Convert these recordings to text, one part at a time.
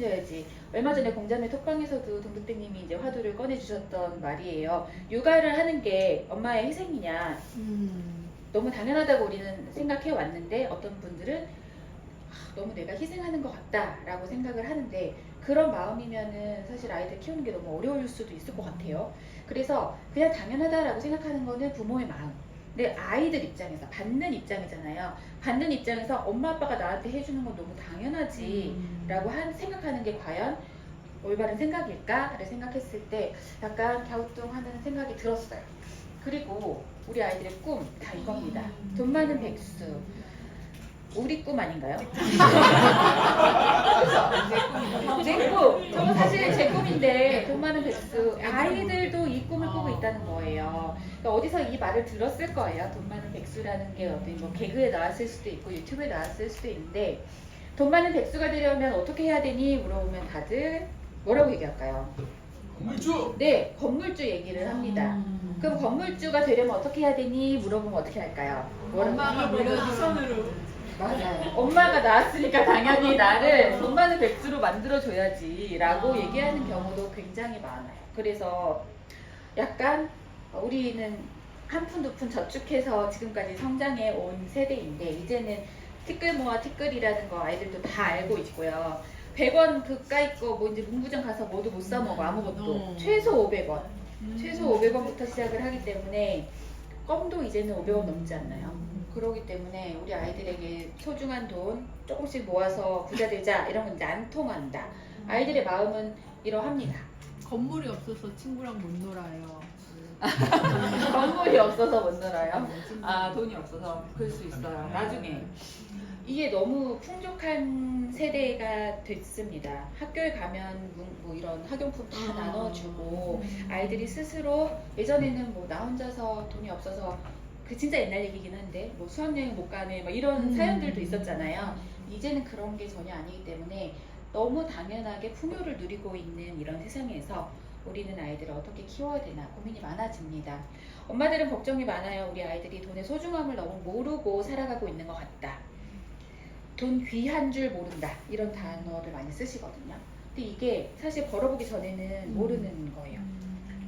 챙겨야지. 얼마 전에 공자매 톡방에서도 동백대님이 이제 화두를 꺼내주셨던 말이에요. 육아를 하는 게 엄마의 희생이냐. 너무 당연하다고 우리는 생각해 왔는데 어떤 분들은 너무 내가 희생하는 것 같다라고 생각을 하는데 그런 마음이면은 사실 아이들 키우는 게 너무 어려울 수도 있을 것 같아요. 그래서 그냥 당연하다라고 생각하는 거는 부모의 마음. 근데 아이들 입장에서 받는 입장이잖아요. 받는 입장에서 엄마 아빠가 나한테 해주는 건 너무 당연하지라고 생각하는 게 과연 올바른 생각일까를 생각했을 때 약간 갸우뚱하는 생각이 들었어요. 그리고 우리 아이들의 꿈 다 이겁니다. 돈 많은 백수. 우리 꿈 아닌가요? 내 꿈. 저는 사실 제 꿈인데 돈 많은 백수. 아이들도 이 꿈을 꾸고 있다는 거예요. 그러니까 어디서 이 말을 들었을 거예요. 돈 많은 백수라는 게 어떤 뭐 개그에 나왔을 수도 있고 유튜브에 나왔을 수도 있는데 돈 많은 백수가 되려면 어떻게 해야 되니 물어보면 다들 뭐라고 얘기할까요? 건물주! 네, 건물주 얘기를 합니다. 그럼 건물주가 되려면 어떻게 해야 되니 물어보면 어떻게 할까요? 엄마가 밀어주선으로. 맞아요. 엄마가 낳았으니까 당연히 나를 돈 많은 백수로 만들어줘야지 라고 얘기하는 경우도 굉장히 많아요. 그래서 약간 우리는 한 푼 두 푼 저축해서 지금까지 성장해 온 세대인데 이제는 티끌모아 티끌이라는 거 아이들도 다 알고 있고요. 100원 그까이 거 뭐 이제 문구점 가서 뭐도 못 사 먹어 아무것도. 최소 500원. 최소 500원부터 시작을 하기 때문에 껌도 이제는 500원 넘지 않나요? 그러기 때문에 우리 아이들에게 소중한 돈 조금씩 모아서 부자 되자 이런 건 이제 안 통한다. 아이들의 마음은 이러합니다. 건물이 없어서 친구랑 못 놀아요. 건물이 없어서 못 놀아요. 아 돈이 없어서 그럴 수 있어요. 나중에 이게 너무 풍족한 세대가 됐습니다. 학교에 가면 뭐 이런 학용품 다 나눠주고 아이들이 스스로 예전에는 뭐 나 혼자서 돈이 없어서 그 진짜 옛날 얘기긴 한데 뭐 수학여행 못 가네 뭐 이런 사연들도 있었잖아요. 이제는 그런 게 전혀 아니기 때문에 너무 당연하게 풍요를 누리고 있는 이런 세상에서 우리는 아이들을 어떻게 키워야 되나 고민이 많아집니다. 엄마들은 걱정이 많아요. 우리 아이들이 돈의 소중함을 너무 모르고 살아가고 있는 것 같다. 돈 귀한 줄 모른다. 이런 단어를 많이 쓰시거든요. 근데 이게 사실 벌어보기 전에는 모르는 거예요.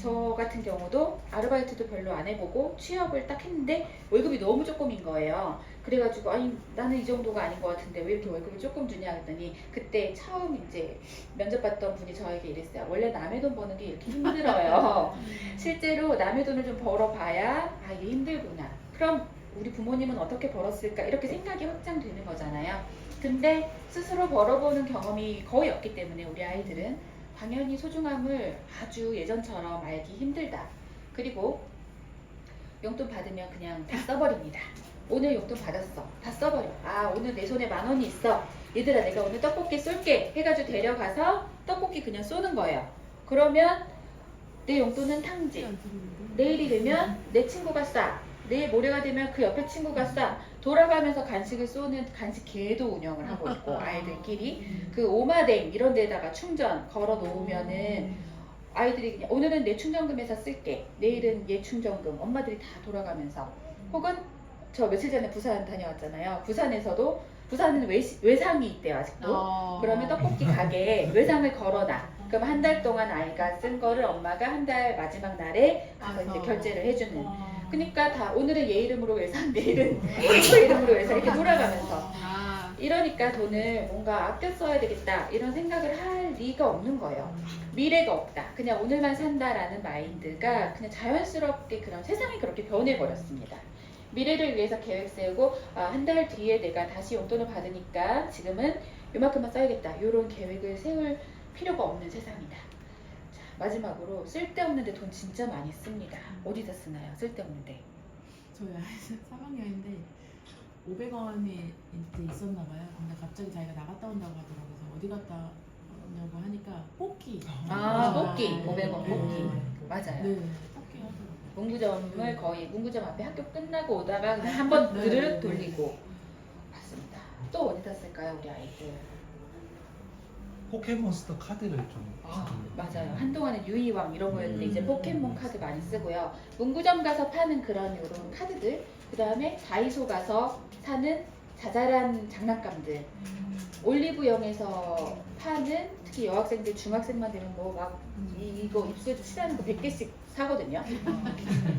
저 같은 경우도 아르바이트도 별로 안 해보고 취업을 딱 했는데 월급이 너무 조금인 거예요. 그래가지고 아니 나는 이 정도가 아닌 것 같은데 왜 이렇게 월급을 조금 주냐 했더니 그때 처음 이제 면접 봤던 분이 저에게 이랬어요. 원래 남의 돈 버는 게 이렇게 힘들어요. 실제로 남의 돈을 좀 벌어봐야 아 이게 힘들구나. 그럼 우리 부모님은 어떻게 벌었을까 이렇게 생각이 확장되는 거잖아요. 근데 스스로 벌어보는 경험이 거의 없기 때문에 우리 아이들은 당연히 소중함을 아주 예전처럼 알기 힘들다. 그리고 용돈 받으면 그냥 다 써버립니다. 오늘 용돈 받았어. 다 써버려. 아 오늘 내 손에 10,000원이 있어. 얘들아 내가 오늘 떡볶이 쏠게 해가지고 데려가서 떡볶이 그냥 쏘는 거예요. 그러면 내 용돈은 탕진. 내일이 되면 내 친구가 싸. 내일 모레가 되면 그 옆에 친구가 싸. 돌아가면서 간식을 쏘는 간식계도 운영을 하고 있고 아이들끼리 그 오마댕 이런 데다가 충전 걸어 놓으면은 아이들이 그냥 오늘은 내 충전금에서 쓸게 내일은 얘 충전금 엄마들이 다 돌아가면서 혹은 저 며칠 전에 부산 다녀왔잖아요. 부산에서도 부산은 외상이 있대요 아직도. 그러면 떡볶이 가게에 외상을 걸어놔. 그럼 한 달 동안 아이가 쓴 거를 엄마가 한 달 마지막 날에 가서 이제 결제를 해주는. 그러니까 다 오늘은 얘 이름으로 외상, 내일은 내 이름으로 외상 이렇게 돌아가면서 이러니까 돈을 뭔가 아껴 써야 되겠다 이런 생각을 할 리가 없는 거예요. 미래가 없다. 그냥 오늘만 산다라는 마인드가 그냥 자연스럽게 그런 세상이 그렇게 변해버렸습니다. 미래를 위해서 계획 세우고 한 달 뒤에 내가 다시 용돈을 받으니까 지금은 요만큼만 써야겠다. 이런 계획을 세울 필요가 없는 세상이다. 자, 마지막으로 쓸데없는데 돈 진짜 많이 씁니다. 어디다 쓰나요? 쓸데없는데. 저희 아이는 3학년인데 500원이 이제 있었나 봐요. 근데 갑자기 자기가 나갔다 온다고 하더라고요. 그래서 어디 갔다 오냐고 하니까 뽑기. 뽑기. 500원 뽑기. 맞아요. 네. 뽑기 하더라고요. 문구점을 거의 문구점 앞에 학교 끝나고 오다가 그냥 한번 드르륵 돌리고 맞습니다. 또 어디다 쓸까요 우리 아이들? 포켓몬스터 카드를 좀 맞아요. 한동안은 유이왕 이런 거였는데 이제 포켓몬 카드 많이 쓰고요. 문구점 가서 파는 그런 이런 카드들 그 다음에 다이소 가서 사는 자잘한 장난감들 올리브영에서 파는 특히 여학생들 중학생만 되면 뭐 막 이거 입술에도 칠하는 거 100개씩 사거든요.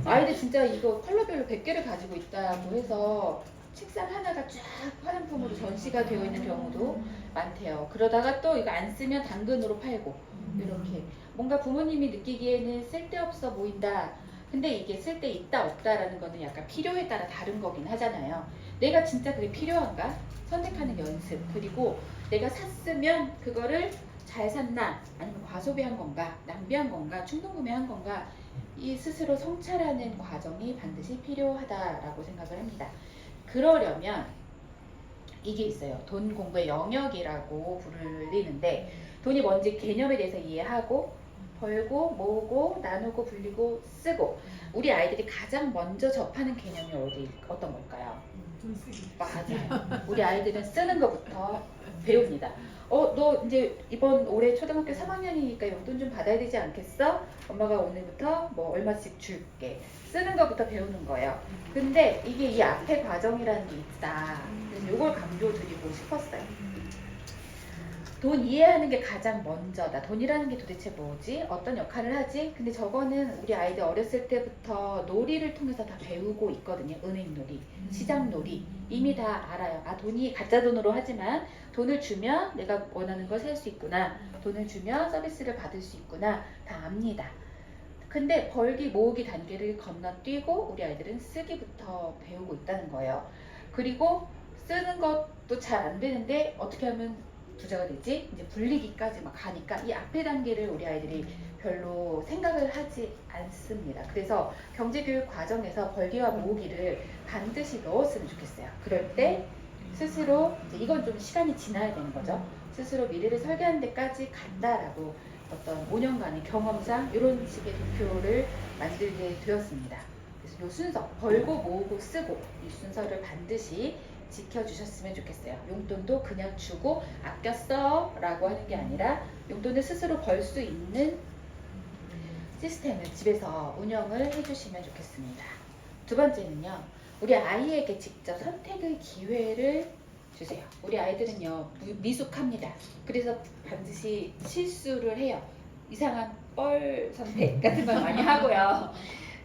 아이들 진짜 이거 컬러별로 100개를 가지고 있다고 해서 책상 하나가 쫙 화장품으로 전시가 되어 있는 경우도 많대요. 그러다가 또 이거 안 쓰면 당근으로 팔고 이렇게 뭔가 부모님이 느끼기에는 쓸데없어 보인다. 근데 이게 쓸데 있다 없다라는 거는 약간 필요에 따라 다른 거긴 하잖아요. 내가 진짜 그게 필요한가? 선택하는 연습. 그리고 내가 샀으면 그거를 잘 샀나? 아니면 과소비한 건가? 낭비한 건가? 충동구매한 건가? 이 스스로 성찰하는 과정이 반드시 필요하다라고 생각을 합니다. 그러려면 이게 있어요. 돈 공부의 영역이라고 불리는데 돈이 뭔지 개념에 대해서 이해하고 벌고 모으고 나누고 불리고 쓰고 우리 아이들이 가장 먼저 접하는 개념이 어떤 걸까요? 돈 쓰기. 맞아요. 우리 아이들은 쓰는 것부터 배웁니다. 너 이제 이번 올해 초등학교 3학년이니까 용돈 좀 받아야 되지 않겠어? 엄마가 오늘부터 뭐 얼마씩 줄게. 쓰는 것부터 배우는 거예요. 근데 이게 이 앞에 과정이라는 게 있다. 그래서 이걸 강조드리고 싶었어요. 돈 이해하는 게 가장 먼저다. 돈이라는 게 도대체 뭐지? 어떤 역할을 하지? 근데 저거는 우리 아이들 어렸을 때부터 놀이를 통해서 다 배우고 있거든요. 은행 놀이, 시장 놀이. 이미 다 알아요. 아, 돈이 가짜 돈으로 하지만 돈을 주면 내가 원하는 걸 살 수 있구나. 돈을 주면 서비스를 받을 수 있구나. 다 압니다. 근데 벌기, 모으기 단계를 건너뛰고 우리 아이들은 쓰기부터 배우고 있다는 거예요. 그리고 쓰는 것도 잘 안 되는데 어떻게 하면 부자가 되지? 이제 불리기까지 막 가니까 이 앞에 단계를 우리 아이들이 별로 생각을 하지 않습니다. 그래서 경제교육 과정에서 벌기와 모으기를 반드시 넣었으면 좋겠어요. 그럴 때 스스로 이제 이건 좀 시간이 지나야 되는 거죠. 스스로 미래를 설계하는 데까지 간다라고 어떤 5년간의 경험상 이런 식의 도표를 만들게 되었습니다. 그래서 이 순서 벌고 모으고 쓰고 이 순서를 반드시 지켜주셨으면 좋겠어요. 용돈도 그냥 주고 아껴 써 라고 하는 게 아니라 용돈을 스스로 벌 수 있는 시스템을 집에서 운영을 해주시면 좋겠습니다. 두 번째는요. 우리 아이에게 직접 선택의 기회를 주세요. 우리 아이들은요. 미숙합니다. 그래서 반드시 실수를 해요. 이상한 뻘 선택 같은 걸 많이 하고요.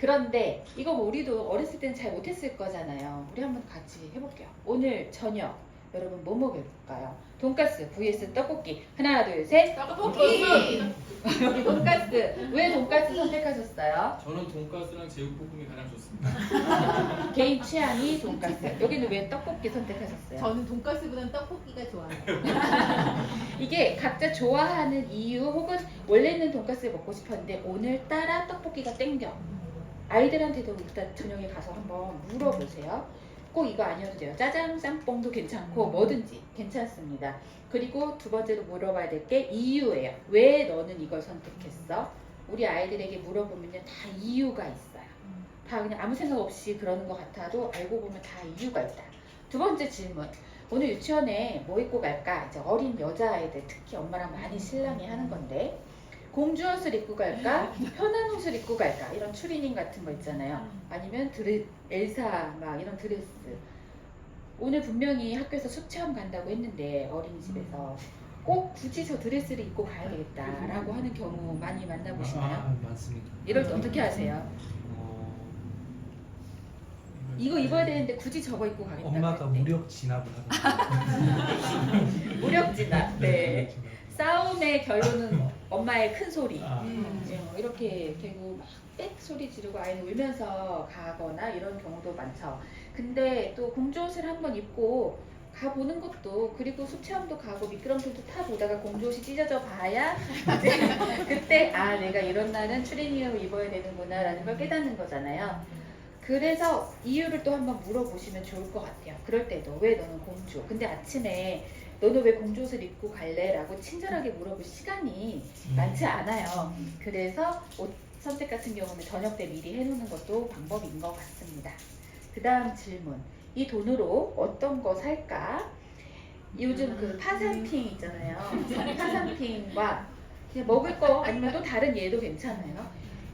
그런데 이거 뭐 우리도 어렸을 때는 잘 못했을 거잖아요. 우리 한번 같이 해볼게요. 오늘 저녁 여러분 뭐 먹을까요? 돈가스 vs 떡볶이. 하나 둘 셋. 떡볶이. 여기 돈가스. 왜 돈가스 선택하셨어요? 저는 돈가스랑 제육볶음이 가장 좋습니다. 개인 취향이 돈가스. 여기는 왜 떡볶이 선택하셨어요? 저는 돈가스보다는 떡볶이가 좋아요. 이게 각자 좋아하는 이유 혹은 원래는 돈가스를 먹고 싶었는데 오늘따라 떡볶이가 땡겨. 아이들한테도 일단 저녁에 가서 한번 물어보세요. 꼭 이거 아니어도 돼요. 짜장, 짬뽕도 괜찮고 뭐든지 괜찮습니다. 그리고 두 번째로 물어봐야 될 게 이유예요. 왜 너는 이걸 선택했어? 우리 아이들에게 물어보면요. 다 이유가 있어요. 다 그냥 아무 생각 없이 그러는 것 같아도 알고 보면 다 이유가 있다. 두 번째 질문. 오늘 유치원에 뭐 입고 갈까? 이제 어린 여자아이들 특히 엄마랑 많이 신랑이 하는 건데 공주 옷을 입고 갈까? 편한 옷을 입고 갈까? 이런 추리닝 같은 거 있잖아요. 아니면 엘사 막 이런 드레스. 오늘 분명히 학교에서 수체험 간다고 했는데 어린이집에서 꼭 굳이 저 드레스를 입고 가야 되겠다라고 하는 경우 많이 만나보시나요? 많습니다. 이럴 때 어떻게 하세요? 이거 입어야 되는데 굳이 저거 입고 가겠다. 엄마가 무력 진압을 하는 무력 진압. 네. 싸움의 결론은 엄마의 큰 소리. 이렇게 되고 막 빽 소리 지르고 아이는 울면서 가거나 이런 경우도 많죠. 근데 또 공주옷을 한번 입고 가보는 것도 그리고 수체험도 가고 미끄럼틀도 타보다가 공주옷이 찢어져 봐야 이제 그때 아 내가 이런 날은 추리닝을 입어야 되는구나 라는 걸 깨닫는 거잖아요. 그래서 이유를 또 한번 물어보시면 좋을 것 같아요. 그럴 때도 왜 너는 공주? 근데 아침에 너는 왜 공주옷을 입고 갈래? 라고 친절하게 물어볼 시간이 많지 않아요. 그래서 옷 선택 같은 경우는 저녁 때 미리 해놓는 것도 방법인 것 같습니다. 그 다음 질문. 이 돈으로 어떤 거 살까? 요즘 그 파산핑 있잖아요. 파산핑과 그냥 먹을 거 아니면 또 다른 예도 괜찮아요.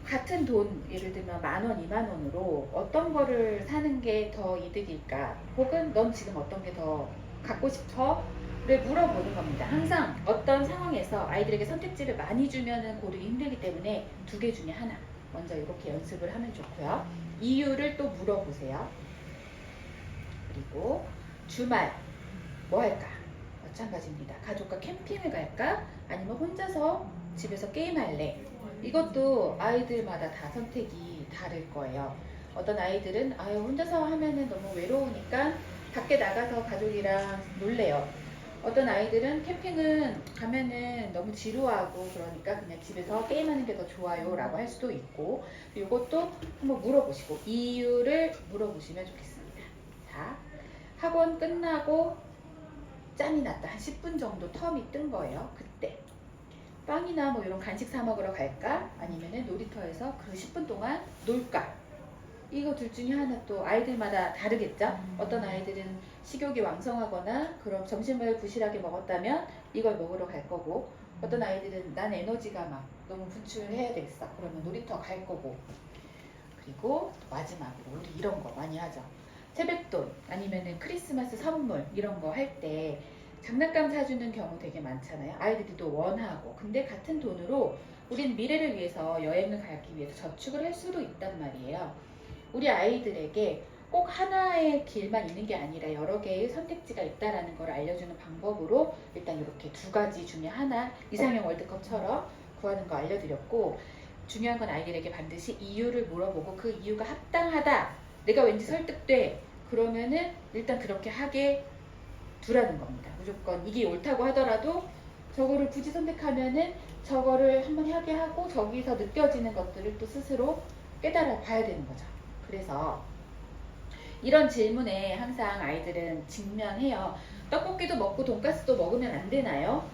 같은 돈, 예를 들면 10,000원, 20,000원으로 어떤 거를 사는 게 더 이득일까? 혹은 넌 지금 어떤 게 더 갖고 싶어? 물어보는 겁니다. 항상 어떤 상황에서 아이들에게 선택지를 많이 주면은 고르기 힘들기 때문에 두 개 중에 하나. 먼저 이렇게 연습을 하면 좋고요. 이유를 또 물어보세요. 그리고 주말 뭐 할까? 마찬가지입니다. 가족과 캠핑을 갈까? 아니면 혼자서 집에서 게임할래? 이것도 아이들마다 다 선택이 다를 거예요. 어떤 아이들은 혼자서 하면은 너무 외로우니까 밖에 나가서 가족이랑 놀래요. 어떤 아이들은 캠핑은 가면은 너무 지루하고 그러니까 그냥 집에서 게임하는 게 더 좋아요 라고 할 수도 있고, 이것도 한번 물어보시고 이유를 물어보시면 좋겠습니다. 자, 학원 끝나고 짬이 났다. 한 10분 정도 텀이 뜬 거예요. 그때 빵이나 뭐 이런 간식 사 먹으러 갈까? 아니면은 놀이터에서 그 10분 동안 놀까? 이거 둘 중에 하나. 또 아이들마다 다르겠죠? 어떤 아이들은 식욕이 왕성하거나 그럼 점심을 부실하게 먹었다면 이걸 먹으러 갈 거고, 어떤 아이들은 난 에너지가 막 너무 분출해야 되겠어. 그러면 놀이터 갈 거고. 그리고 마지막으로 우리 이런 거 많이 하죠. 세뱃돈 아니면은 크리스마스 선물 이런 거 할 때 장난감 사주는 경우 되게 많잖아요. 아이들이 또 원하고. 근데 같은 돈으로 우린 미래를 위해서 여행을 가기 위해서 저축을 할 수도 있단 말이에요. 우리 아이들에게 꼭 하나의 길만 있는 게 아니라 여러 개의 선택지가 있다라는 걸 알려주는 방법으로 일단 이렇게 두 가지 중에 하나, 이상형 월드컵처럼 구하는 거 알려드렸고, 중요한 건 아이들에게 반드시 이유를 물어보고 그 이유가 합당하다, 내가 왠지 설득돼, 그러면은 일단 그렇게 하게 두라는 겁니다. 무조건 이게 옳다고 하더라도 저거를 굳이 선택하면은 저거를 한번 하게 하고 저기서 느껴지는 것들을 또 스스로 깨달아 봐야 되는 거죠. 그래서 이런 질문에 항상 아이들은 직면해요. 떡볶이도 먹고 돈가스도 먹으면 안 되나요?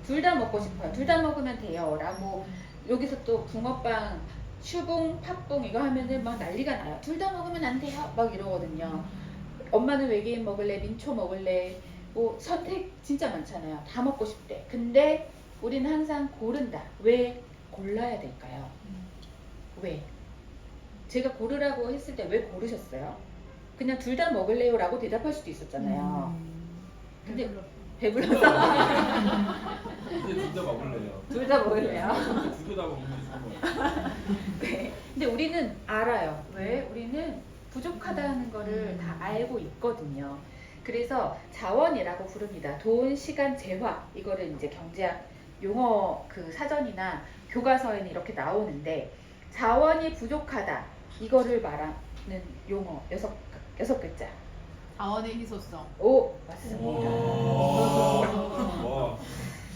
둘 다 먹고 싶어요. 둘 다 먹으면 돼요 라고 여기서 또 붕어빵, 슈붕, 팥붕 이거 하면은 막 난리가 나요. 둘 다 먹으면 안 돼요 막 이러거든요. 엄마는 외계인 먹을래, 민초 먹을래, 뭐 선택 진짜 많잖아요. 다 먹고 싶대. 근데 우리는 항상 고른다. 왜 골라야 될까요? 왜? 제가 고르라고 했을 때 왜 고르셨어요? 그냥 둘 다 먹을래요 라고 대답할 수도 있었잖아요. 근데 배불러서 이제 둘 다 먹을래요. 둘 다 먹을래요. 두 개 다 먹으면 좋은 거예요. 네. 근데 우리는 알아요. 왜? 우리는 부족하다는 거를 다 알고 있거든요. 그래서 자원이라고 부릅니다. 돈, 시간, 재화. 이거를 이제 경제학 용어 그 사전이나 교과서에는 이렇게 나오는데, 자원이 부족하다. 이거를 말하는 용어 여섯 글자. 자원의 희소성. 오, 맞습니다. 와.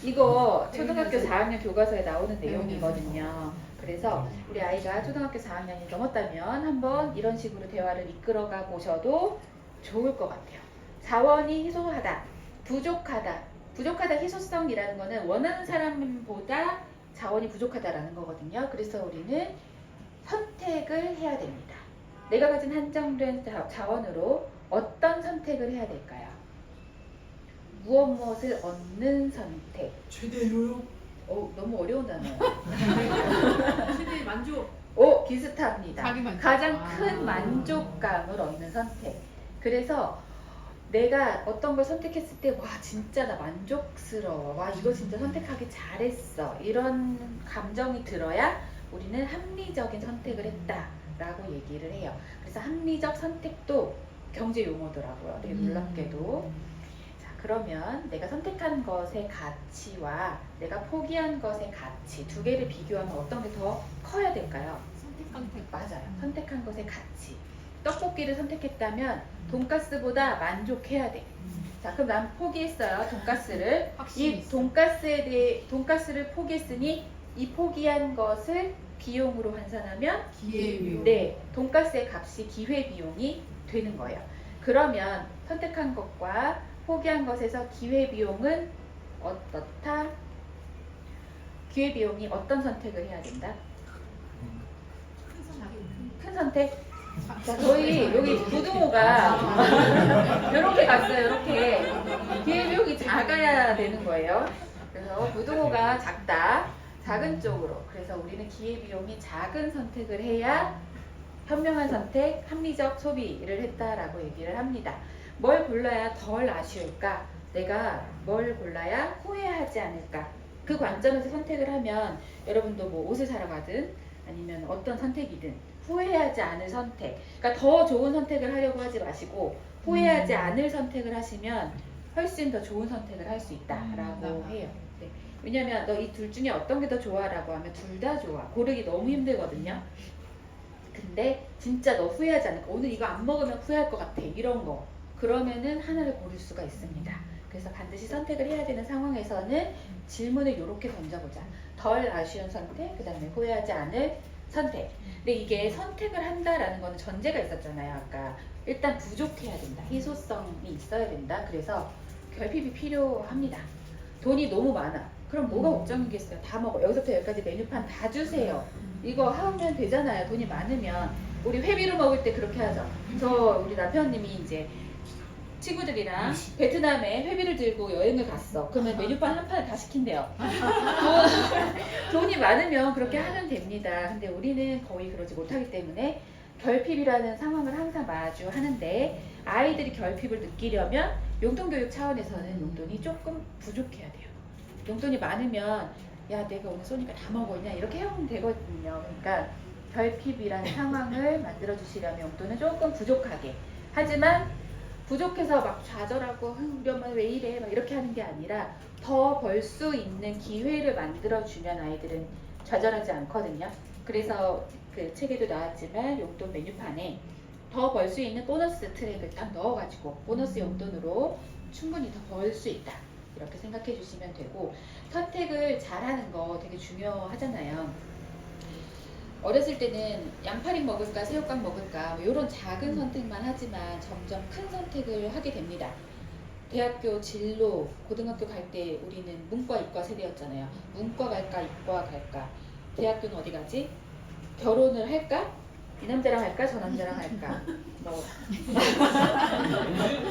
이거 초등학교 4학년 교과서에 나오는 내용이거든요. 그래서 우리 아이가 초등학교 4학년이 넘었다면 한번 이런 식으로 대화를 이끌어가 보셔도 좋을 것 같아요. 자원이 희소하다, 부족하다. 부족하다, 희소성이라는 거는 원하는 사람보다 자원이 부족하다라는 거거든요. 그래서 우리는 선택을 해야 됩니다. 내가 가진 한정된 자원으로 어떤 선택을 해야 될까요? 무엇을 얻는 선택. 최대로요? 너무 어려운 단어예요. 최대 만족. 비슷합니다. 자기 만족. 가장 큰 만족감을 얻는 선택. 그래서 내가 어떤 걸 선택했을 때 와 진짜 나 만족스러워, 와 이거 진짜 선택하기 잘했어, 이런 감정이 들어야 우리는 합리적인 선택을 했다라고 얘기를 해요. 그래서 합리적 선택도 경제 용어더라고요. 되게 놀랍게도. 자, 그러면 내가 선택한 것의 가치와 내가 포기한 것의 가치 두 개를 비교하면 어떤 게 더 커야 될까요? 선택. 맞아요. 선택한 것의 가치. 떡볶이를 선택했다면 돈가스보다 만족해야 돼. 자, 그럼 난 포기했어요. 돈가스를. 이 돈가스에 대해 돈가스를 포기했으니 이 포기한 것을 비용으로 환산하면 기회비용. 네, 돈가스의 값이 기회비용이 되는 거예요. 그러면 선택한 것과 포기한 것에서 기회비용은 어떻다? 기회비용이 어떤 선택을 해야 된다? 큰 선택? 자, 저희 여기 부등호가 이렇게 갔어요. 이렇게 기회비용이 작아야 되는 거예요. 그래서 부등호가 작다, 작은 쪽으로. 그래서 우리는 기회비용이 작은 선택을 해야 현명한 선택, 합리적 소비를 했다라고 얘기를 합니다. 뭘 골라야 덜 아쉬울까? 내가 뭘 골라야 후회하지 않을까? 그 관점에서 선택을 하면 여러분도 뭐 옷을 사러 가든 아니면 어떤 선택이든 후회하지 않을 선택. 그러니까 더 좋은 선택을 하려고 하지 마시고 후회하지 않을 선택을 하시면 훨씬 더 좋은 선택을 할 수 있다라고 해요. 네. 왜냐면 너 이 둘 중에 어떤 게 더 좋아라고 하면 둘 다 좋아. 고르기 너무 힘들거든요. 근데 진짜 너 후회하지 않을까? 오늘 이거 안 먹으면 후회할 것 같아. 이런 거. 그러면은 하나를 고를 수가 있습니다. 그래서 반드시 선택을 해야 되는 상황에서는 질문을 이렇게 던져보자. 덜 아쉬운 선택, 그 다음에 후회하지 않을 선택. 근데 이게 선택을 한다라는 거는 전제가 있었잖아요. 아까 일단 부족해야 된다. 희소성이 있어야 된다. 그래서 결핍이 필요합니다. 돈이 너무 많아. 그럼 뭐가 걱정이겠어요? 다 먹어. 여기서부터 여기까지 메뉴판 다 주세요. 이거 하면 되잖아요. 돈이 많으면. 우리 회비로 먹을 때 그렇게 하죠. 우리 남편님이 이제 친구들이랑 베트남에 회비를 들고 여행을 갔어. 그러면 메뉴판 한 판을 다 시킨대요. 돈이 많으면 그렇게 하면 됩니다. 근데 우리는 거의 그러지 못하기 때문에 결핍이라는 상황을 항상 마주하는데 아이들이 결핍을 느끼려면 용돈교육 차원에서는 용돈이 조금 부족해야 돼요. 용돈이 많으면 야 내가 오늘 쏘니까 다 먹었냐 이렇게 하면 되거든요. 그러니까 결핍이라는 상황을 만들어 주시려면 용돈은 조금 부족하게. 하지만 부족해서 막 좌절하고 우리 엄마 왜 이래 막 이렇게 하는 게 아니라 더 벌 수 있는 기회를 만들어 주면 아이들은 좌절하지 않거든요. 그래서 그 책에도 나왔지만 용돈 메뉴판에 더 벌 수 있는 보너스 트랙을 딱 넣어가지고 보너스 용돈으로 충분히 더 벌 수 있다 이렇게 생각해 주시면 되고 선택을 잘하는 거 되게 중요하잖아요. 어렸을 때는 양파링 먹을까 새우깡 먹을까 뭐 이런 작은 선택만 하지만 점점 큰 선택을 하게 됩니다. 대학교 진로 고등학교 갈 때 우리는 문과 이과 세대였잖아요. 문과 갈까 이과 갈까. 대학교는 어디 가지? 결혼을 할까? 이 남자랑 할까? 저 남자랑 할까? 뭐.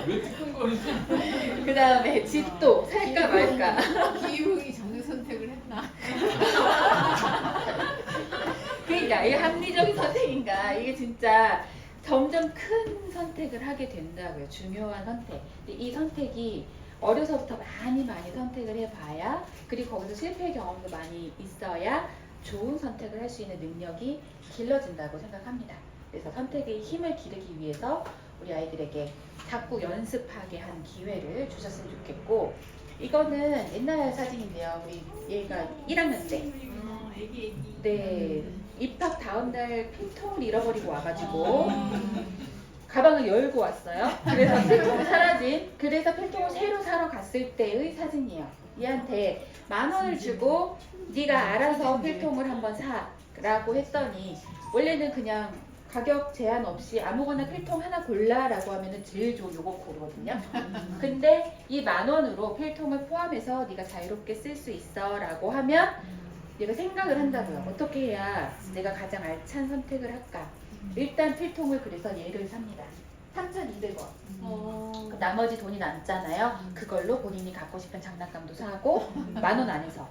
왜 뜨끔거리지? 그 다음에 집도 살까 말까. 기웅이 장래 선택을 했나? 그러니까 이게 합리적인 선택인가? 이게 진짜 점점 큰 선택을 하게 된다고요. 중요한 선택. 근데 이 선택이 어려서부터 많이 선택을 해봐야 그리고 거기서 실패 경험도 많이 있어야 좋은 선택을 할 수 있는 능력이 길러진다고 생각합니다. 그래서 선택의 힘을 기르기 위해서 우리 아이들에게 자꾸 연습하게 한 기회를 주셨으면 좋겠고 이거는 옛날 사진인데요. 우리 얘가 1학년 때 애기. 네, 입학 다음 날 필통을 잃어버리고 와가지고 가방을 열고 왔어요. 그래서 필통이 사라진 그래서 필통을 새로 사러 갔을 때의 사진이에요. 얘한테 10,000원을 주고 네가 알아서 필통을 한번 사라고 했더니 원래는 그냥 가격 제한 없이 아무거나 필통 하나 골라라고 하면은 제일 좋은 요거 고르거든요. 근데 이 10,000원으로 필통을 포함해서 네가 자유롭게 쓸 수 있어라고 하면 얘가 생각을 한다고요. 어떻게 해야 내가 가장 알찬 선택을 할까? 일단 필통을 그래서 얘를 삽니다. 3,200원. 나머지 돈이 남잖아요. 그걸로 본인이 갖고 싶은 장난감도 사고 10,000원 안에서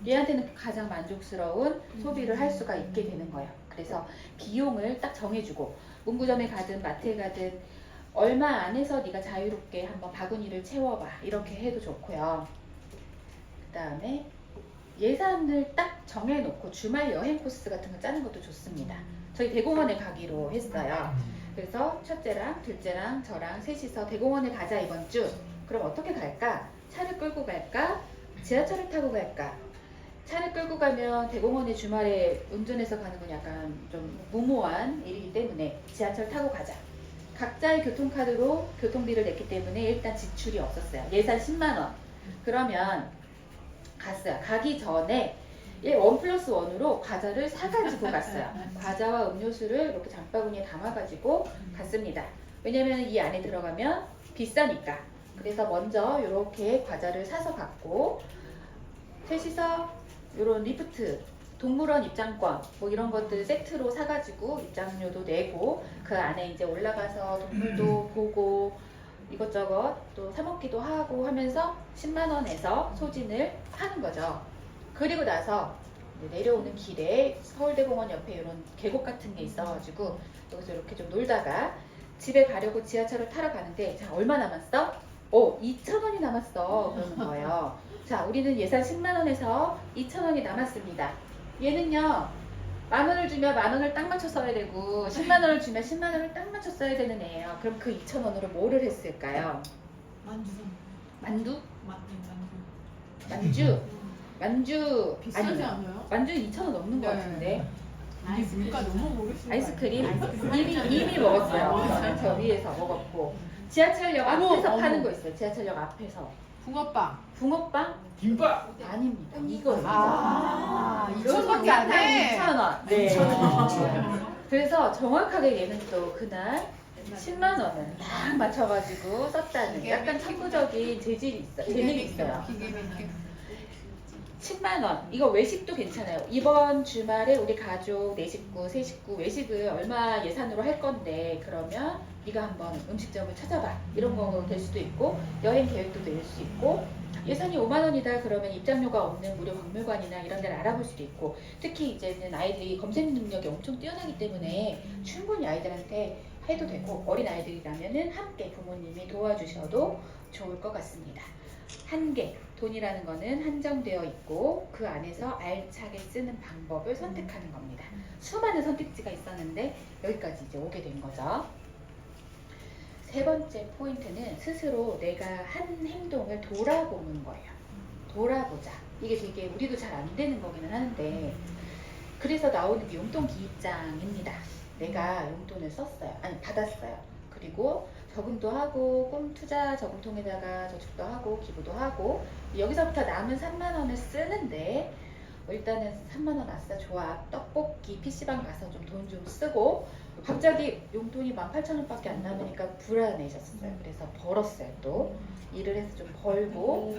얘한테는 가장 만족스러운 소비를 할 수가 있게 되는 거예요. 그래서 비용을 딱 정해주고 문구점에 가든 마트에 가든 얼마 안에서 네가 자유롭게 한번 바구니를 채워봐 이렇게 해도 좋고요. 그 다음에 예산을 딱 정해놓고 주말 여행 코스 같은 거 짜는 것도 좋습니다. 저희 대공원에 가기로 했어요. 그래서 첫째랑 둘째랑 저랑 셋이서 대공원에 가자 이번 주. 그럼 어떻게 갈까? 차를 끌고 갈까? 지하철을 타고 갈까? 차를 끌고 가면 대공원에 주말에 운전해서 가는 건 약간 좀 무모한 일이기 때문에 지하철 타고 가자. 각자의 교통카드로 교통비를 냈기 때문에 일단 지출이 없었어요. 예산 10만 원. 그러면 갔어요. 가기 전에 1+1으로 과자를 사가지고 갔어요. 과자와 음료수를 이렇게 장바구니에 담아가지고 갔습니다. 왜냐면 이 안에 들어가면 비싸니까. 그래서 먼저 이렇게 과자를 사서 갔고 셋이서 이런 리프트, 동물원 입장권 뭐 이런 것들 세트로 사가지고 입장료도 내고 그 안에 이제 올라가서 동물도 보고 이것저것 또 사먹기도 하고 하면서 10만 원에서 소진을 하는 거죠. 그리고 나서 내려오는 길에 서울대공원 옆에 이런 계곡 같은 게 있어가지고 여기서 이렇게 좀 놀다가 집에 가려고 지하철을 타러 가는데 자 얼마 남았어? 2,000원이 남았어. 그러는 거예요. 자, 우리는 예산 10만 원에서 2,000원이 남았습니다. 얘는요, 10,000원을 주면 10,000원을 딱 맞춰 써야 되고 10만 원을 주면 10만 원을 딱 맞춰 써야 되는 애예요. 그럼 그 2,000원으로 뭐를 했을까요? 만주 선. 만두? 만주. 만주? 만주 비싸지 아니 않아요? 만주는 2,000원 넘는 것 네. 같은데 이게 물가 너무 모르시는 아이스크림 거 이미 먹었어요. 저는 저 위에서 먹었고 지하철역 어머, 앞에서 어머. 파는 거 있어요. 지하철역 앞에서 붕어빵. 붕어빵? 김밥. 아닙니다. 이거 아, 이거 2,000원밖에 안 해. 2,000원. 네. 그래서 정확하게 얘는 또 그날 10만 원을 딱 맞춰가지고 썼다는 약간 천부적인 재질이 있어, 재능이 있어요. 기계 맥주. 10만 원. 이거 외식도 괜찮아요. 이번 주말에 우리 가족 4식구, 3식구 외식을 얼마 예산으로 할 건데 그러면 네가 한번 음식점을 찾아봐. 이런 거 될 수도 있고 여행 계획도 낼 수 있고 예산이 5만 원이다 그러면 입장료가 없는 무료 박물관이나 이런 데를 알아볼 수도 있고 특히 이제는 아이들이 검색 능력이 엄청 뛰어나기 때문에 충분히 아이들한테 해도 되고 어린 아이들이라면은 함께 부모님이 도와주셔도 좋을 것 같습니다. 한계, 돈이라는 거는 한정되어 있고 그 안에서 알차게 쓰는 방법을 선택하는 겁니다. 수많은 선택지가 있었는데 여기까지 이제 오게 된 거죠. 세 번째 포인트는 스스로 내가 한 행동을 돌아보는 거예요. 돌아보자. 이게 되게 우리도 잘 안 되는 거기는 하는데 그래서 나오는 게 용돈 기입장입니다. 내가 용돈을 썼어요. 아니 받았어요. 그리고 저금도 하고 꿈 투자 저금통에다가 저축도 하고 기부도 하고 여기서부터 남은 3만 원을 쓰는데 일단은 3만 원 아싸 좋아 떡볶이 PC방 가서 좀 돈 좀 쓰고 갑자기 용돈이 18,000원밖에 안 남으니까 불안해졌어요. 그래서 벌었어요. 또 일을 해서 좀 벌고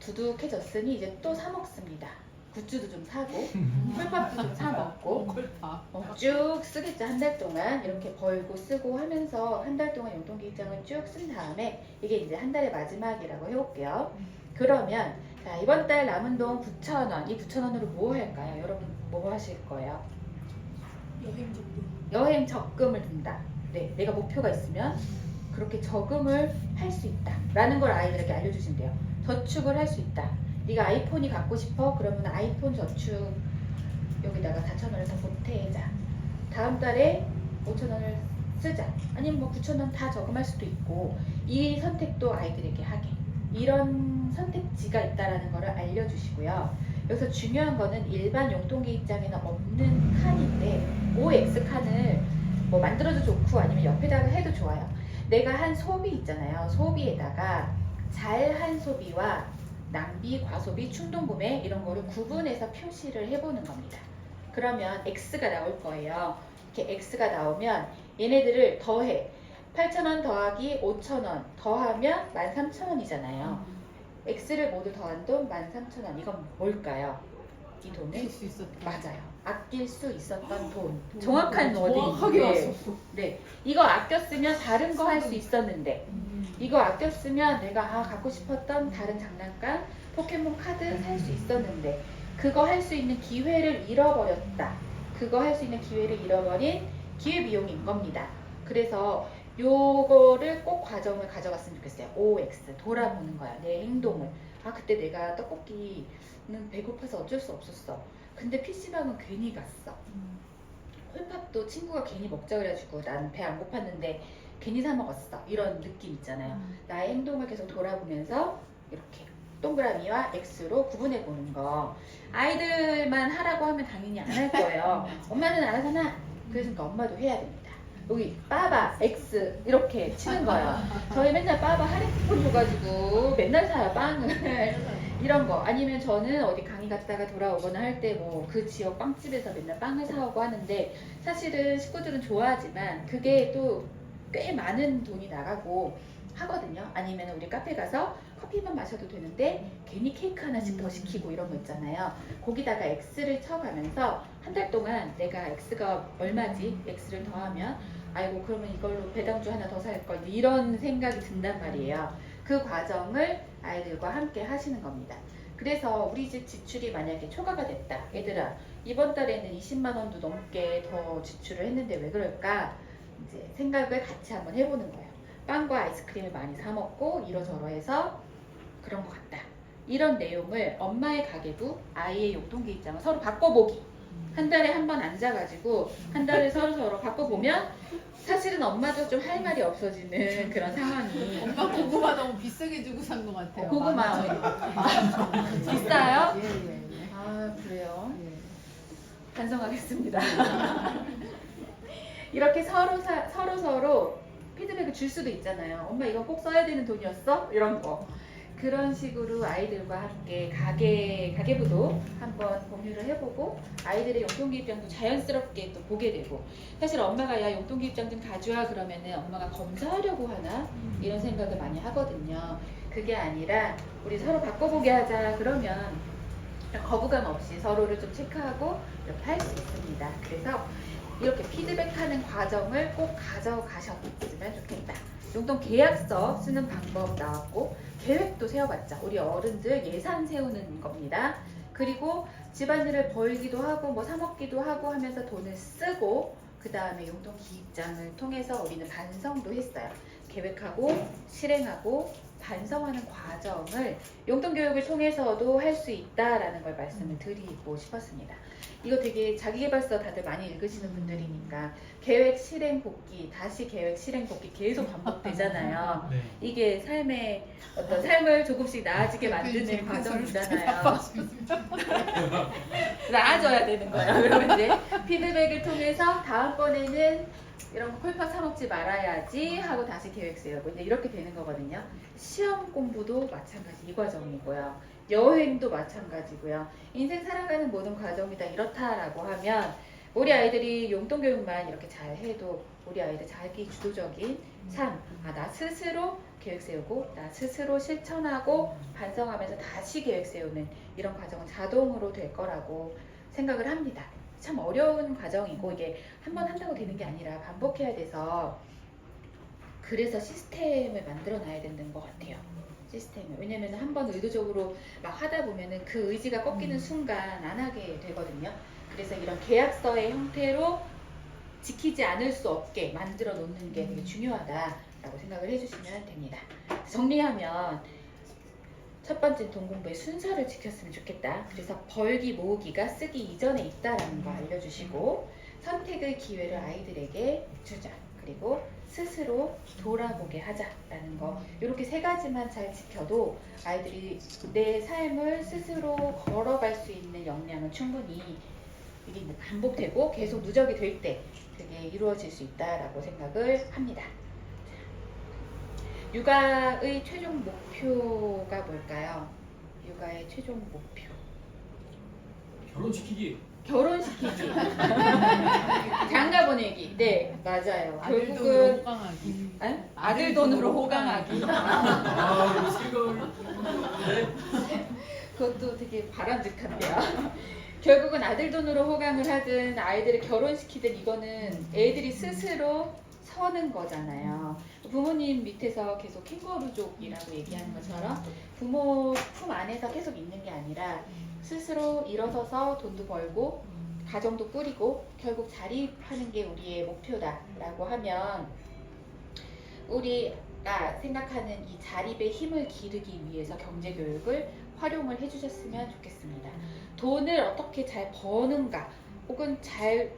두둑해졌으니 이제 또 사 먹습니다. 굿즈도 좀 사고 꿀밥도 좀 사 먹고 쭉 쓰겠죠. 한 달 동안 이렇게 벌고 쓰고 하면서 한 달 동안 용돈기입장을 쭉 쓴 다음에 이게 이제 한 달의 마지막이라고 해볼게요. 그러면 자, 이번 달 남은 돈 9,000원 이 9,000원으로 뭐 할까요? 여러분 뭐 하실 거예요? 여행 정도. 여행 적금을 든다. 네, 내가 목표가 있으면 그렇게 저금을 할 수 있다 라는 걸 아이들에게 알려주시면 돼요. 저축을 할 수 있다. 네가 아이폰이 갖고 싶어? 그러면 아이폰 저축 여기다가 4,000원을 더 보태자. 다음 달에 5,000원을 쓰자. 아니면 뭐 9,000원 다 저금할 수도 있고 이 선택도 아이들에게 하게. 이런 선택지가 있다라는 거를 알려주시고요. 여기서 중요한 거는 일반 용돈기입장에는 없는 칸인데 OX 칸을 뭐 만들어도 좋고 아니면 옆에다가 해도 좋아요. 내가 한 소비 있잖아요. 소비에다가 잘한 소비와 낭비, 과소비, 충동구매 이런 거를 구분해서 표시를 해보는 겁니다. 그러면 X가 나올 거예요. 이렇게 X가 나오면 얘네들을 더해. 8,000원 더하기 5,000원 더하면 13,000원이잖아요. X를 모두 더한 돈 13,000원. 이건 뭘까요? 이 돈을 수 있었다. 맞아요. 아낄 수 있었던 돈. 정확한 정확하게 워딩인데 왔었어. 네, 이거 아꼈으면 다른 거 할 수 있었는데 이거 아꼈으면 내가 갖고 싶었던 다른 장난감, 포켓몬 카드 살 수 있었는데 그거 할 수 있는 기회를 잃어버렸다. 그거 할 수 있는 기회를 잃어버린 기회비용인 겁니다. 그래서 요거를 꼭 과정을 가져갔으면 좋겠어요. OX 돌아보는 거야. 내 행동을. 아 그때 내가 떡볶이는 배고파서 어쩔 수 없었어. 근데 PC방은 괜히 갔어. 홀팝도 친구가 괜히 먹자 그래가지고 난 배 안 고팠는데 괜히 사 먹었어. 이런 느낌 있잖아요. 나의 행동을 계속 돌아보면서 이렇게 동그라미와 X로 구분해 보는 거. 아이들만 하라고 하면 당연히 안 할 거예요. 엄마는 안 하잖아. 그러니까 엄마도 해야 됩니다. 여기 빠바 X 이렇게 치는 거예요. 저희 맨날 빠바 할인 쿠폰 줘가지고 맨날 사요 빵을. 이런 거 아니면 저는 어디 강의 갔다가 돌아오거나 할 때 뭐 그 지역 빵집에서 맨날 빵을 사오고 하는데 사실은 식구들은 좋아하지만 그게 또 꽤 많은 돈이 나가고 하거든요. 아니면 우리 카페 가서 커피만 마셔도 되는데 괜히 케이크 하나씩 더 시키고 이런 거 있잖아요. 거기다가 X를 쳐가면서 한 달 동안 내가 X가 얼마지? X를 더하면 아이고 그러면 이걸로 배당주 하나 더 살 걸 이런 생각이 든단 말이에요. 그 과정을 아이들과 함께 하시는 겁니다. 그래서 우리 집 지출이 만약에 초과가 됐다. 얘들아 이번 달에는 20만 원도 넘게 더 지출을 했는데 왜 그럴까? 이제 생각을 같이 한번 해보는 거예요. 빵과 아이스크림을 많이 사 먹고 이러저러해서 그런 것 같다. 이런 내용을 엄마의 가계부, 아이의 용돈기 입장을 서로 바꿔보기. 한 달에 한 번 앉아가지고 한 달에 서로 바꿔보면 사실은 엄마도 좀 할 말이 없어지는 그런 상황이. 엄마 고구마 너무 비싸게 주고 산 것 같아요. 고구마 10,000원. 비싸요? 예예예. 아 그래요? 예. 반성하겠습니다. 이렇게 서로 피드백을 줄 수도 있잖아요. 엄마 이건 꼭 써야 되는 돈이었어? 이런 거. 그런 식으로 아이들과 함께 가계부도 한번 공유를 해보고 아이들의 용돈기 입장도 자연스럽게 또 보게 되고 사실 엄마가 야 용돈기 입장 좀 가져와 그러면은 엄마가 검사하려고 하나 이런 생각을 많이 하거든요. 그게 아니라 우리 서로 바꿔보게 하자 그러면 거부감 없이 서로를 좀 체크하고 이렇게 할 수 있습니다. 그래서 이렇게 피드백하는 과정을 꼭 가져가셨으면 좋겠다. 용돈 계약서 쓰는 방법 나왔고 계획도 세워봤자 우리 어른들 예산 세우는 겁니다. 그리고 집안일을 벌기도 하고 뭐 사 먹기도 하고 하면서 돈을 쓰고 그 다음에 용돈 기입장을 통해서 우리는 반성도 했어요. 계획하고 실행하고 반성하는 과정을 용돈 교육을 통해서도 할 수 있다라는 걸 말씀을 드리고 싶었습니다. 이거 되게 자기계발서 다들 많이 읽으시는 분들이니까 계획 실행 복귀 다시 계획 실행 복귀 계속 반복되잖아요. 네. 이게 삶의 어떤 삶을 조금씩 나아지게 만드는 과정이잖아요. 나아져야 되는 거예요. 그러면 이제 피드백을 통해서 다음번에는 이런 거 콜팝 사 먹지 말아야지 하고 다시 계획 세우고 이제 이렇게 되는 거거든요. 시험 공부도 마찬가지 이 과정이고요. 여행도 마찬가지고요. 인생 살아가는 모든 과정이 다 이렇다라고 하면 우리 아이들이 용돈 교육만 이렇게 잘 해도 우리 아이들 자기 주도적인 삶, 나 스스로 계획 세우고 나 스스로 실천하고 반성하면서 다시 계획 세우는 이런 과정은 자동으로 될 거라고 생각을 합니다. 참 어려운 과정이고 이게 한 번 한다고 되는 게 아니라 반복해야 돼서 그래서 시스템을 만들어 놔야 되는 것 같아요. 시스템을. 왜냐면 한 번 의도적으로 막 하다 보면은 그 의지가 꺾이는 순간 안 하게 되거든요. 그래서 이런 계약서의 형태로 지키지 않을 수 없게 만들어 놓는 게 되게 중요하다라고 생각을 해주시면 됩니다. 정리하면 첫 번째 돈 공부의 순서를 지켰으면 좋겠다. 그래서 벌기 모으기가 쓰기 이전에 있다라는 거 알려주시고 선택의 기회를 아이들에게 주자. 그리고 스스로 돌아보게 하자라는 거 이렇게 세 가지만 잘 지켜도 아이들이 내 삶을 스스로 걸어갈 수 있는 역량은 충분히 이게 반복되고 계속 누적이 될 때 그게 이루어질 수 있다라고 생각을 합니다. 육아의 최종 목표가 뭘까요? 육아의 최종 목표. 결혼시키기. 결혼시키기. 장가 보내기. 네, 맞아요. 아들 돈으로 결국은 호강하기. 아들 돈으로 호강하기. 이거 생각을. 그것도 되게 바람직한데요. 결국은 아들 돈으로 호강을 하든 아이들을 결혼시키든 이거는 애들이 스스로 서는 거잖아요. 부모님 밑에서 계속 캥거루족이라고 얘기하는 것처럼 부모 품 안에서 계속 있는 게 아니라 스스로 일어서서 돈도 벌고 가정도 꾸리고 결국 자립하는 게 우리의 목표다라고 하면 우리가 생각하는 이 자립의 힘을 기르기 위해서 경제교육을 활용을 해주셨으면 좋겠습니다. 돈을 어떻게 잘 버는가 혹은 잘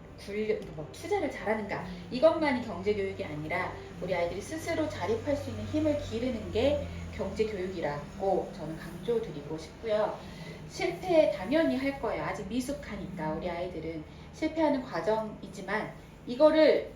투자를 잘하는가 이것만이 경제교육이 아니라 우리 아이들이 스스로 자립할 수 있는 힘을 기르는 게 경제교육이라고 저는 강조드리고 싶고요. 실패 당연히 할 거예요. 아직 미숙하니까 우리 아이들은 실패하는 과정이지만 이거를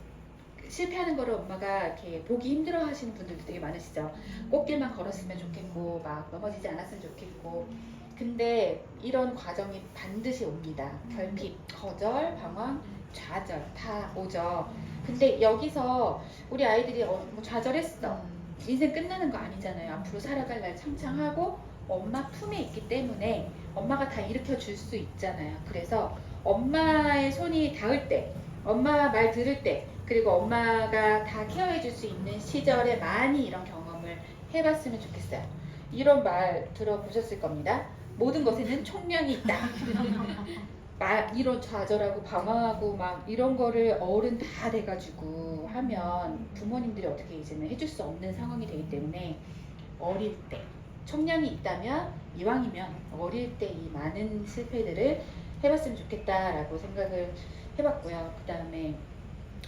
실패하는 거를 엄마가 이렇게 보기 힘들어 하시는 분들도 되게 많으시죠. 꽃길만 걸었으면 좋겠고 막 넘어지지 않았으면 좋겠고 근데 이런 과정이 반드시 옵니다. 결핍, 거절, 방황, 좌절 다 오죠. 근데 여기서 우리 아이들이 뭐 좌절했어. 인생 끝나는 거 아니잖아요. 앞으로 살아갈 날 창창하고 엄마 품에 있기 때문에 엄마가 다 일으켜 줄 수 있잖아요. 그래서 엄마의 손이 닿을 때, 엄마 말 들을 때, 그리고 엄마가 다 케어해 줄 수 있는 시절에 많이 이런 경험을 해봤으면 좋겠어요. 이런 말 들어보셨을 겁니다. 모든 것에는 총명이 있다. 이런 좌절하고 방황하고 막 이런 거를 어른 다 돼가지고 하면 부모님들이 어떻게 이제는 해줄 수 없는 상황이 되기 때문에 어릴 때 청량이 있다면 이왕이면 어릴 때 이 많은 실패들을 해봤으면 좋겠다라고 생각을 해봤고요. 그 다음에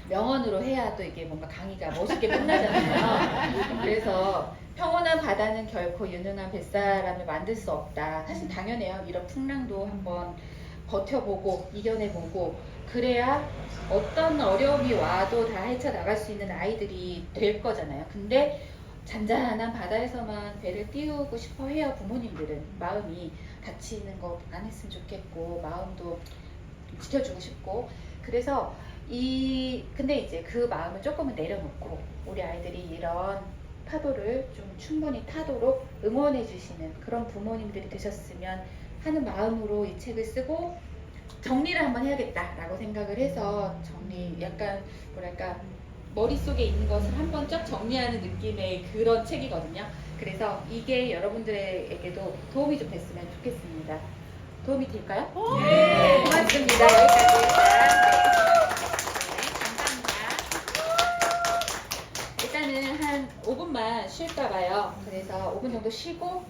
명언으로 해야 또 이게 뭔가 강의가 멋있게 끝나잖아요. 그래서 평온한 바다는 결코 유능한 뱃사람을 만들 수 없다. 사실 당연해요. 이런 풍랑도 한번 버텨보고 이겨내보고 그래야 어떤 어려움이 와도 다 헤쳐나갈 수 있는 아이들이 될 거잖아요. 근데 잔잔한 바다에서만 배를 띄우고 싶어 해요. 부모님들은 마음이 다치는 거 안 했으면 좋겠고 마음도 지켜주고 싶고 그래서 근데 이제 그 마음을 조금은 내려놓고 우리 아이들이 이런 파도를 좀 충분히 타도록 응원해 주시는 그런 부모님들이 되셨으면 하는 마음으로 이 책을 쓰고 정리를 한번 해야겠다라고 생각을 해서 약간 뭐랄까 머릿속에 있는 것을 한번 쫙 정리하는 느낌의 그런 책이거든요. 그래서 이게 여러분들에게도 도움이 좀 됐으면 좋겠습니다. 도움이 될까요? 네. 고맙습니다. 여기까지 감사합니다. 일단은 한 5분만 쉴까 봐요. 그래서 5분 정도 쉬고